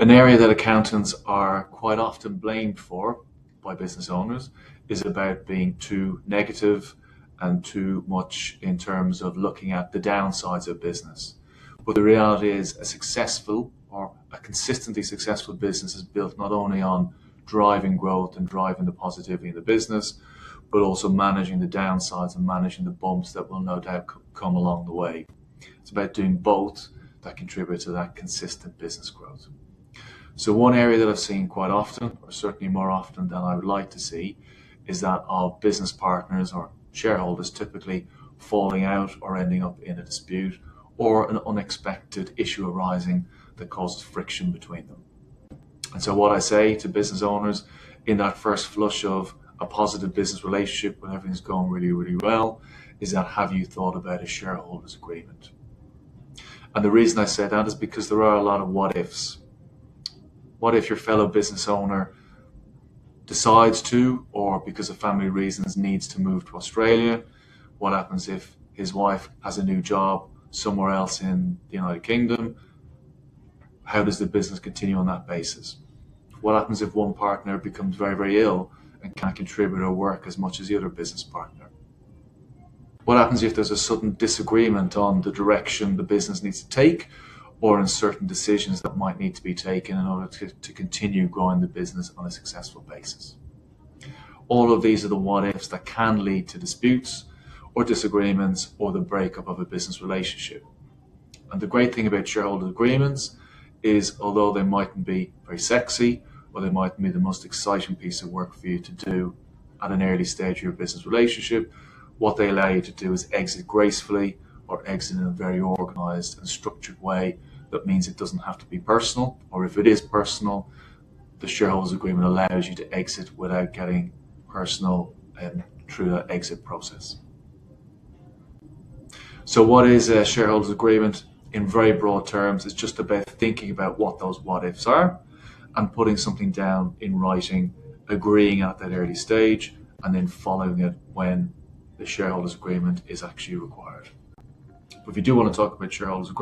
An area that accountants are quite often blamed for by business owners is about being too negative and too much in terms of looking at the downsides of business. But the reality is a successful or a consistently successful business is built not only on driving growth and driving the positivity in the business, but also managing the downsides and managing the bumps that will no doubt come along the way. It's about doing both that contribute to that consistent business growth. So one area that I've seen quite often, or certainly more often than I would like to see, is that of business partners or shareholders typically falling out or ending up in a dispute or an unexpected issue arising that causes friction between them. And so what I say to business owners in that first flush of a positive business relationship when everything's going really, really well is that, have you thought about a shareholders agreement? And the reason I say that is because there are a lot of what ifs. What if your fellow business owner decides to, or because of family reasons needs to move to Australia? What happens if his wife has a new job somewhere else in the United Kingdom? How does the business continue on that basis? What happens if one partner becomes very, very ill and can't contribute or work as much as the other business partner? What happens if there's a sudden disagreement on the direction the business needs to take, or in certain decisions that might need to be taken in order to continue growing the business on a successful basis? All of these are the what ifs that can lead to disputes or disagreements or the breakup of a business relationship. And the great thing about shareholder agreements is, although they mightn't be very sexy or they mightn't be the most exciting piece of work for you to do at an early stage of your business relationship, what they allow you to do is exit gracefully or exit in a very organized and structured way that means it doesn't have to be personal, or if it is personal, the shareholders agreement allows you to exit without getting personal through that exit process. So what is a shareholders agreement? In very broad terms, it's just about thinking about what those what ifs are and putting something down in writing, agreeing at that early stage, and then following it when the shareholders agreement is actually required. But if you do want to talk about shareholders agreement,